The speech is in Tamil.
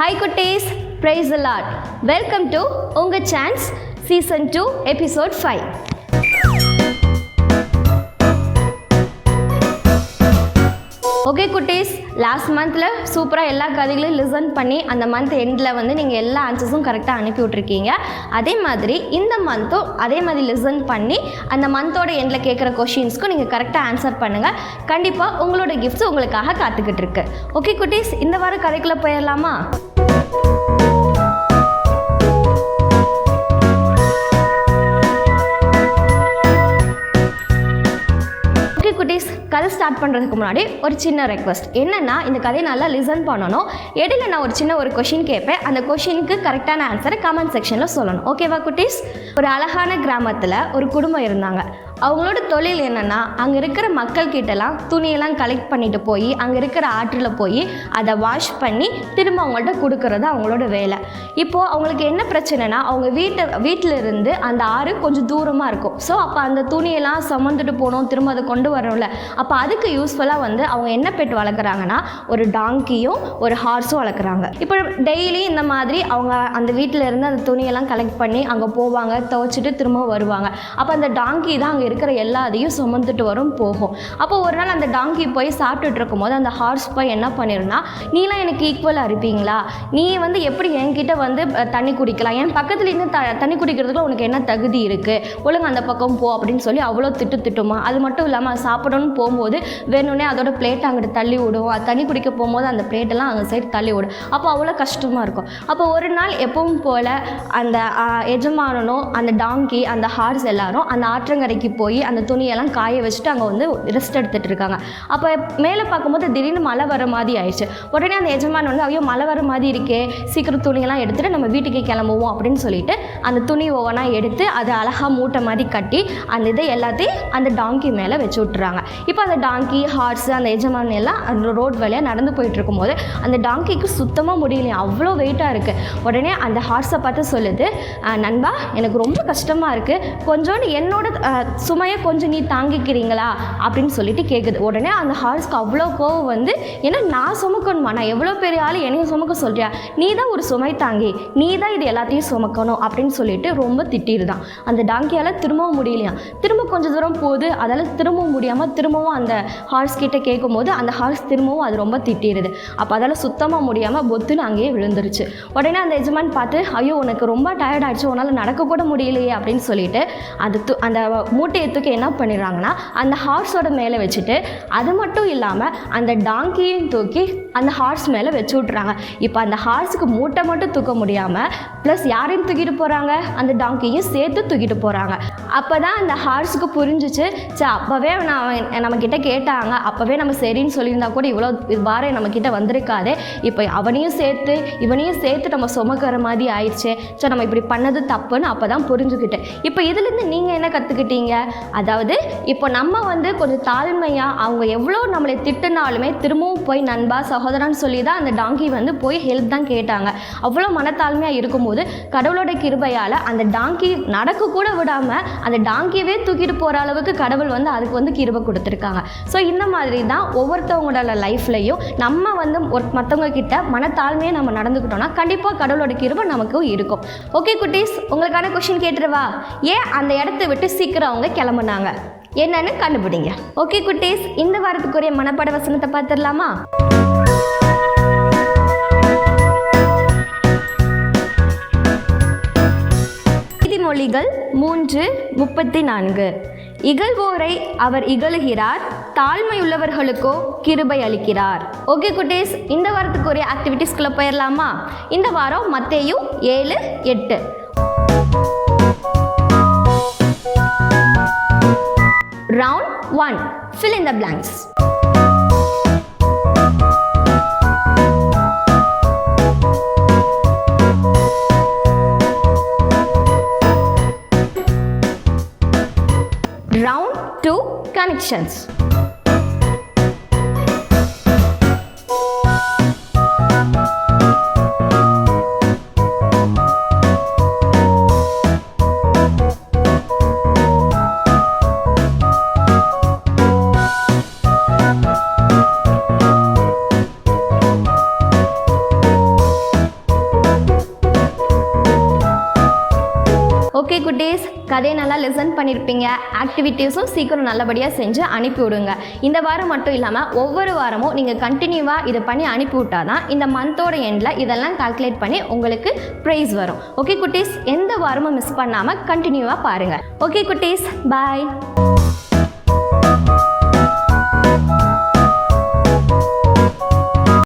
Hi Kutties, praise the Lord. Welcome to Unga Chance Season 2 Episode 5. Okay குட்டீஸ், லாஸ்ட் மந்தில் சூப்பராக எல்லா கதைகளையும் லிசன் பண்ணி அந்த மந்த் எண்டில் வந்து நீங்கள் எல்லா ஆன்சர்ஸும் கரெக்டாக அனுப்பி விட்ருக்கீங்க. அதே மாதிரி இந்த மந்த்தும் அதே மாதிரி லிசன் பண்ணி அந்த மந்தோட எண்டில் கேட்குற கொஷின்ஸ்க்கும் நீங்கள் கரெக்டாக ஆன்சர் பண்ணுங்கள். கண்டிப்பாக உங்களோட கிஃப்ட்ஸ் உங்களுக்காக காத்துக்கிட்டு இருக்கு. ஓகே குட்டீஸ், இந்த வாரம் கதைக்குள்ளே போயிடலாமா? குட்டீஸ், கதை ஸ்டார்ட் பண்ணுறதுக்கு முன்னாடி ஒரு சின்ன ரெக்வஸ்ட் என்னென்னா, இந்த கதையை நல்லா லிசன் பண்ணணும். இடையில நான் ஒரு கொஷின் கேட்பேன். அந்த கொஷினுக்கு கரெக்டான ஆன்சரை கமெண்ட் செக்ஷனில் சொல்லணும். ஓகேவா குட்டீஸ்? ஒரு அழகான கிராமத்தில் ஒரு குடும்பம் இருந்தாங்க. அவங்களோட தொழில் என்னென்னா, அங்கே இருக்கிற மக்கள்கிட்டலாம் துணியெல்லாம் கலெக்ட் பண்ணிட்டு போய் அங்கே இருக்கிற ஆற்றில் போய் அதை வாஷ் பண்ணி திரும்ப அவங்கள்ட்ட கொடுக்கறது அவங்களோட வேலை. இப்போது அவங்களுக்கு என்ன பிரச்சனைனா, அவங்க வீட்டில் இருந்து அந்த ஆறு கொஞ்சம் தூரமாக இருக்கும். ஸோ அப்போ அந்த துணியெல்லாம் சுமந்துட்டு போகணும், திரும்ப அதை கொண்டு வரணும்ல. அப்போ அதுக்கு யூஸ்ஃபுல்லாக வந்து அவங்க என்ன பெட் வளர்க்குறாங்கன்னா, ஒரு டாங்கியும் ஒரு ஹார்ஸும் வளர்க்குறாங்க. இப்போ டெய்லி இந்த மாதிரி அவங்க அந்த வீட்டில் இருந்து அந்த துணியெல்லாம் கலெக்ட் பண்ணி அங்கே போவாங்க, துவைச்சிட்டு திரும்ப வருவாங்க. அப்போ அந்த டாங்கி தான் அங்கே இருக்கிற எல்லாத்தையும் சுமந்துட்டு வரும் போகும். அப்போ ஒரு நாள் அந்த டாங்கி போய் சாப்பிட்டுட்டு இருக்கும்போது அந்த ஹார்ஸ் போய் என்ன பண்ணிருந்தா, நீலாம் எனக்கு ஈக்குவலாக இருப்பீங்களா, நீ வந்து எப்படி என்கிட்ட வந்து தண்ணி குடிக்கலாம், என் பக்கத்துல இருந்து தண்ணி குடிக்கிறதுக்குள்ள உனக்கு என்ன தகுதி இருக்குது, ஒழுங்கு அந்த பக்கம் போ அப்படின்னு சொல்லி அவ்வளோ திட்டுமா. அது மட்டும் இல்லாமல் சாப்பிடணும்னு போகும்போது வேணும்னே அதோட பிளேட்டை அங்கிட்டு தள்ளி விடும். அது தண்ணி குடிக்க போகும்போது அந்த பிளேட்டெல்லாம் அங்கே சைடு தள்ளி விடும். அப்போ அவ்வளோ கஷ்டமாக இருக்கும். அப்போ ஒரு நாள் எப்பவும் போல் அந்த எஜமானனும் அந்த டாங்கி அந்த ஹார்ஸ் எல்லாரும் அந்த ஆற்றங்கரைக்கு போய் அந்த துணியெல்லாம் காய வச்சுட்டு அங்கே வந்து ரெஸ்ட் எடுத்துகிட்டு இருக்காங்க. அப்போ மேலே பார்க்கும்போது திடீர்னு மழை வர மாதிரி ஆயிடுச்சு. உடனே அந்த எஜமான் வந்து, ஐயோ மழை வர மாதிரி இருக்கே, சீக்கிரம் துணியெல்லாம் எடுத்துகிட்டு நம்ம வீட்டுக்கு கிளம்புவோம் அப்படின்னு சொல்லிட்டு அந்த துணி ஒவ்வொன்றா எடுத்து அதை அழகாக மூட்டை மாதிரி கட்டி அந்த இதை எல்லாத்தையும் அந்த டாங்கி மேலே வச்சு விட்டுறாங்க. இப்போ அந்த டாங்கி ஹார்ஸ் அந்த எஜமான் எல்லாம் அந்த ரோட் வழியாக நடந்து போயிட்டு இருக்கும்போது அந்த டாங்கிக்கு சுத்தமாக முடியலையா, அவ்வளோ வெயிட்டாக இருக்குது. உடனே அந்த ஹார்ஸை பார்த்து சொல்லுது, நண்பா எனக்கு ரொம்ப கஷ்டமாக இருக்குது, கொஞ்சோண்டு என்னோட சுமையை கொஞ்சம் நீ தாங்கிக்கிறீங்களா அப்படின்னு சொல்லிட்டு கேட்குது. உடனே அந்த ஹார்ஸ்க்கு அவ்வளோ கோவம் வந்து, ஏன்னா நான் சுமக்கணுமா, நான் எவ்வளோ பெரிய ஆள் என்னையும் சுமக்க சொல்றியா, நீ தான் ஒரு சுமை தாங்கி, நீ தான் இது எல்லாத்தையும் சுமக்கணும் அப்படின்னு சொல்லிட்டு ரொம்ப திட்டிருதான். அந்த டாங்கியால் திரும்பவும் முடியலையா. திரும்ப கொஞ்சம் தூரம் போகுது, அதால் திரும்பவும் முடியாமல் திரும்பவும் அந்த ஹார்ஸ் கிட்ட கேட்கும் போது அந்த ஹார்ஸ் திரும்பவும் அது ரொம்ப திட்டிடுது. அப்போ அதால் சுத்தமாக முடியாமல் பொத்துன்னு அங்கேயே விழுந்துருச்சு. உடனே அந்த எஜமான் பார்த்து, ஐயோ உனக்கு ரொம்ப டயர்ட் ஆகிடுச்சு, உன்னால் நடக்கக்கூட முடியலையே அப்படின்னு சொல்லிட்டு அந்த மூட்டையை தூக்கி என்ன பண்ணிடுறாங்கன்னா அந்த ஹார்ஸோட மேலே வச்சுட்டு, அது மட்டும் இல்லாமல் அந்த டாங்கியும் தூக்கி அந்த ஹார்ஸ் மேலே வச்சு விட்றாங்க. இப்போ அந்த ஹார்ஸுக்கு மூட்டை மட்டும் தூக்க முடியாமல் ப்ளஸ் யாரையும் தூக்கிட்டு போகிறாங்க, அந்த டாங்கியும் சேர்த்து தூக்கிட்டு போகிறாங்க. அப்போ தான் அந்த ஹார்ஸுக்கு புரிஞ்சிச்சு, அப்போவே நம்மக்கிட்ட கேட்டாங்க, அப்போவே நம்ம சரின்னு சொல்லியிருந்தா கூட இவ்வளோ பாரம் நம்மக்கிட்ட வந்திருக்காது, இப்போ அவனையும் சேர்த்து இவனையும் சேர்த்து நம்ம சுமக்கிற மாதிரி ஆயிடுச்சு, ஸோ நம்ம இப்படி பண்ணது தப்புன்னு அப்போ தான் புரிஞ்சுக்கிட்டேன். இப்போ இதுலேருந்து நீங்கள் என்ன கற்றுக்கிட்டீங்க? அதாவது இப்போ நம்ம வந்து கொஞ்சம் தாழ்மையாக, அவங்க எவ்வளோ நம்மளை திட்டுனாலுமே திரும்பவும் போய் நண்பா சகோதரன்னு சொல்லி தான் அந்த டாங்கி வந்து போய் ஹெல்ப் தான் கேட்டாங்க. அவ்வளோ மனத்தாழ்மையாக இருக்கும்போது கடவுளோட கிருபையால் அந்த டாங்கி நடக்க கூட விடாமல் அந்த டாங்கியவே தூக்கிட்டு போகிற அளவுக்கு கடவுள் வந்து அதுக்கு வந்து கிருபை கொடுத்துருக்காங்க. ஸோ இந்த மாதிரி தான் ஒவ்வொருத்தவங்களோட லைஃப்லையும் நம்ம வந்து மற்றவங்க கிட்ட மனத்தாழ்மையாக நம்ம நடந்துக்கிட்டோம்னா கண்டிப்பாக கடவுளோட கிருபை நமக்கு இருக்கும். ஓகே குட்டீஸ், உங்களுக்கான கொஸ்டின் கேட்டுருவா? ஏன் அந்த இடத்த விட்டு சீக்கிரம் அவங்க கிளம்புனாங்க, என்னன்னு கண்டுபிடிங்க. ஓகே குட்டீஸ், இந்த வாரத்துக்குரிய மனப்பாட வசனத்தை பார்த்துடலாமா? நீதிமொழிகள் 3:34. இகழ்வோரை அவர் இகழுகிறார், தாழ்மையுள்ளவர்களுக்கோ கிருபை அளிக்கிறார். ஓகே குட்டீஸ், இந்த வாரத்துக்குரிய ஆக்டிவிட்டிஸ்குள்ளே போயிடலாமா? இந்த வாரம் மத்தேயு 7:8. Round 1. Fill in the blanks. Round 2. Connections. Okay குட்டீஸ், கதையை நல்லா லிசன் பண்ணியிருப்பீங்க. ஆக்டிவிட்டீஸும் சீக்கிரம் நல்லபடியாக செஞ்சு அனுப்பி விடுங்க. இந்த வாரம் மட்டும் இல்லாமல் ஒவ்வொரு வாரமும் நீங்கள் கண்டினியூவாக இதை பண்ணி அனுப்பி விட்டால் தான் இந்த மந்தோட எண்டில் இதெல்லாம் கால்குலேட் பண்ணி உங்களுக்கு ப்ரைஸ் வரும். ஓகே குட்டீஸ், எந்த வாரமும் மிஸ் பண்ணாமல் கண்டினியூவாக பாருங்கள். ஓகே குட்டீஸ், பாய்.